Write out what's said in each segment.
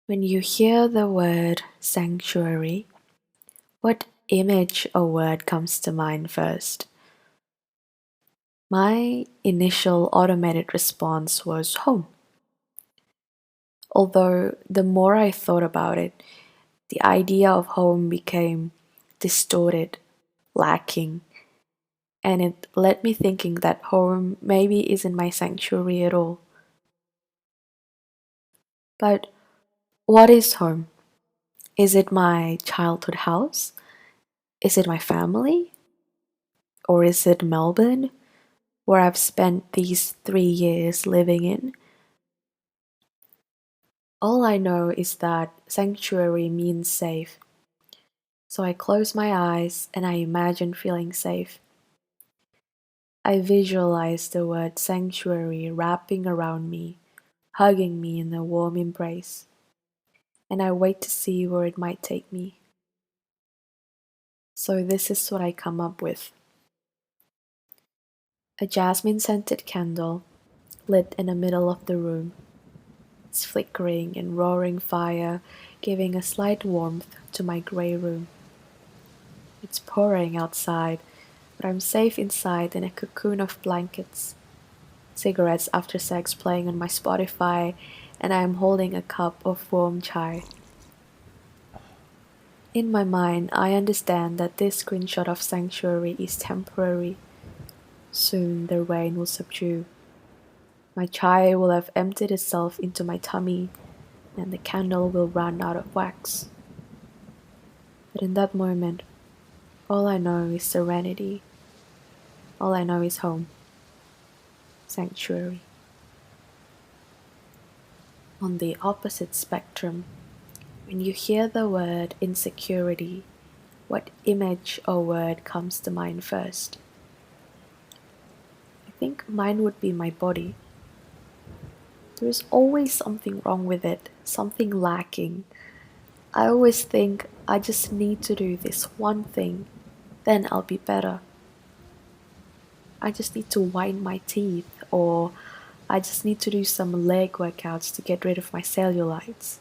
When you hear the word sanctuary, what image or word comes to mind first? My initial automated response was home. Although the more I thought about it, the idea of home became distorted, lacking, and it led me thinking that home maybe isn't my sanctuary at all. But what is home? Is it my childhood house? Is it my family? Or is it Melbourne, where I've spent these 3 years living in? All I know is that sanctuary means safe. So I close my eyes and I imagine feeling safe. I visualize the word sanctuary wrapping around me, hugging me in a warm embrace, and I wait to see where it might take me. So this is what I come up with: a jasmine scented candle lit in the middle of the room. Its flickering and roaring fire giving a slight warmth to my grey room. It's pouring outside, but I'm safe inside in a cocoon of blankets. Cigarettes after sex playing on my Spotify, and I am holding a cup of warm chai. In my mind, I understand that this screenshot of sanctuary is temporary. Soon the rain will subdue. My chai will have emptied itself into my tummy, and the candle will run out of wax. But in that moment, all I know is serenity. All I know is home. Sanctuary. On the opposite spectrum, when you hear the word insecurity, what image or word comes to mind first? I think mine would be my body. There is always something wrong with it, something lacking. I always think I just need to do this one thing, then I'll be better. I just need to whiten my teeth, or I just need to do some leg workouts to get rid of my cellulites.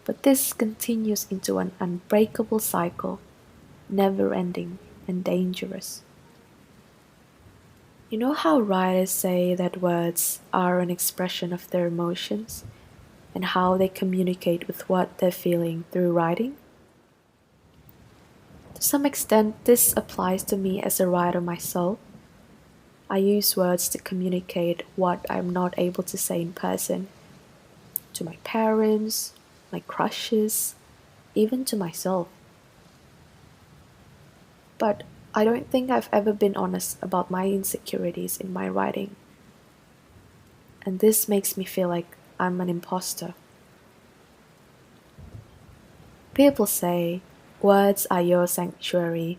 But this continues into an unbreakable cycle, never ending and dangerous. You know how writers say that words are an expression of their emotions and how they communicate with what they're feeling through writing? To some extent, this applies to me as a writer myself. I use words to communicate what I'm not able to say in person to my parents, my crushes, even to myself. But I don't think I've ever been honest about my insecurities in my writing, and this makes me feel like I'm an imposter. People say words are your sanctuary.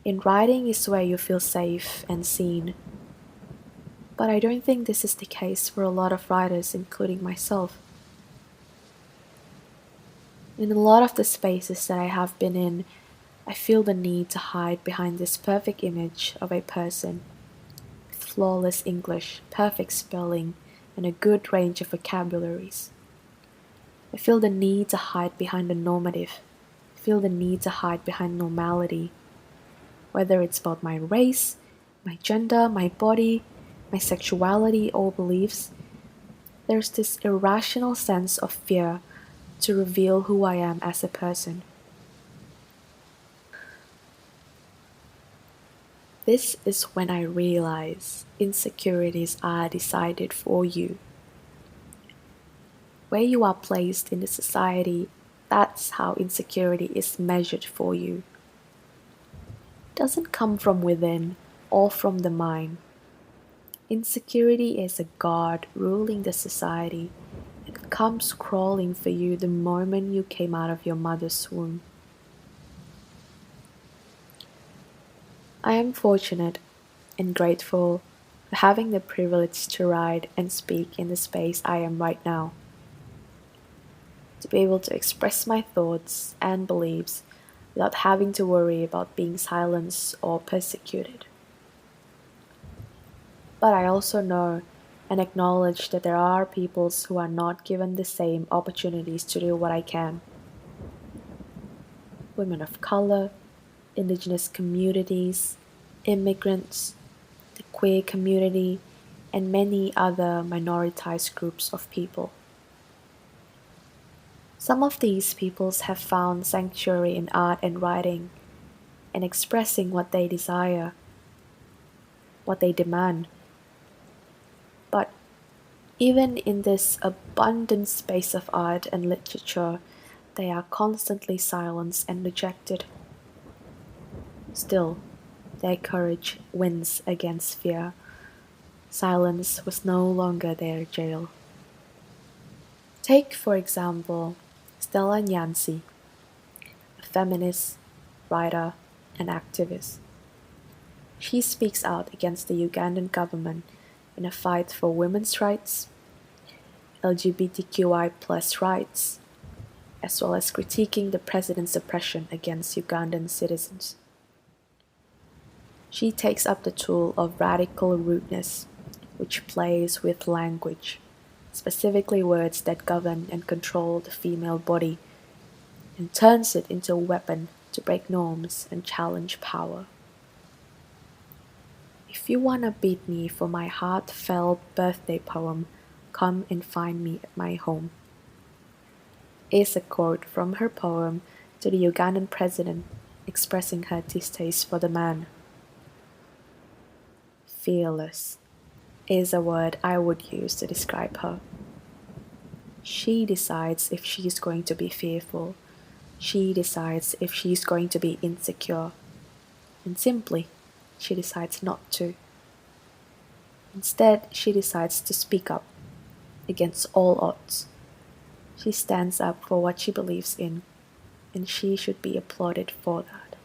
In writing is where you feel safe and seen. But I don't think this is the case for a lot of writers, including myself. In a lot of the spaces that I have been in, I feel the need to hide behind this perfect image of a person with flawless English, perfect spelling, and a good range of vocabularies. I feel the need to hide behind the normative. I feel the need to hide behind normality, whether it's about my race, my gender, my body, my sexuality, or beliefs. There's this irrational sense of fear to reveal who I am as a person. This is when I realize insecurities are decided for you. Where you are placed in the society, that's how insecurity is measured for you. It doesn't come from within or from the mind. Insecurity is a god ruling the society. It comes crawling for you the moment you came out of your mother's womb. I am fortunate and grateful for having the privilege to write and speak in the space I am right now. To be able to express my thoughts and beliefs without having to worry about being silenced or persecuted. But I also know and acknowledge that there are peoples who are not given the same opportunities to do what I can. Women of color, indigenous communities, immigrants, the queer community, and many other minoritized groups of people. Some of these peoples have found sanctuary in art and writing, in expressing what they desire, what they demand. But even in this abundant space of art and literature, they are constantly silenced and rejected. Still, their courage wins against fear. Silence was no longer their jail. Take, for example, Stella Nyansi, a feminist, writer, and activist. She speaks out against the Ugandan government in a fight for women's rights, LGBTQI+ rights, as well as critiquing the president's oppression against Ugandan citizens. She takes up the tool of radical rudeness, which plays with language, specifically words that govern and control the female body, and turns it into a weapon to break norms and challenge power. If you wanna beat me for my heartfelt birthday poem, come and find me at my home, is a quote from her poem to the Ugandan president expressing her distaste for the man. Fearless is a word I would use to describe her. She decides if she's going to be fearful. She decides if she's going to be insecure. And simply, she decides not to. Instead, she decides to speak up against all odds. She stands up for what she believes in, and she should be applauded for that.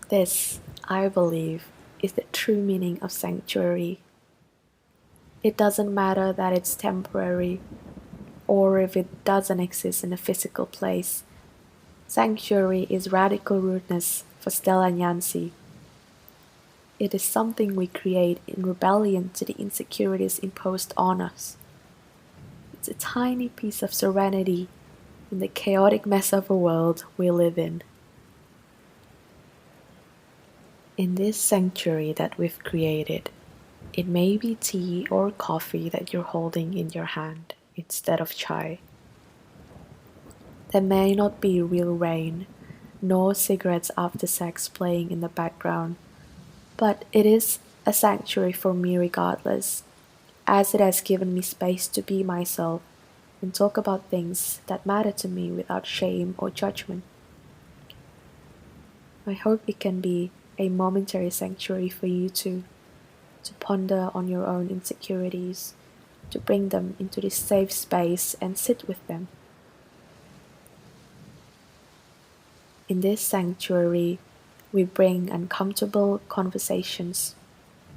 This, I believe, is the true meaning of sanctuary. It doesn't matter that it's temporary, or if it doesn't exist in a physical place. Sanctuary is radical rudeness for Stella Nyansi. It is something we create in rebellion to the insecurities imposed on us. It's a tiny piece of serenity in the chaotic mess of a world we live in. In this sanctuary that we've created, it may be tea or coffee that you're holding in your hand instead of chai. There may not be real rain, nor cigarettes after sex playing in the background, but it is a sanctuary for me regardless, as it has given me space to be myself and talk about things that matter to me without shame or judgment. I hope it can be a momentary sanctuary for you too, to ponder on your own insecurities, to bring them into this safe space and sit with them. In this sanctuary, we bring uncomfortable conversations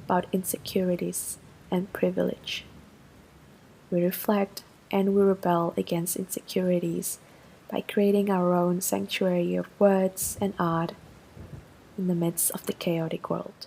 about insecurities and privilege. We reflect and we rebel against insecurities by creating our own sanctuary of words and art in the midst of the chaotic world.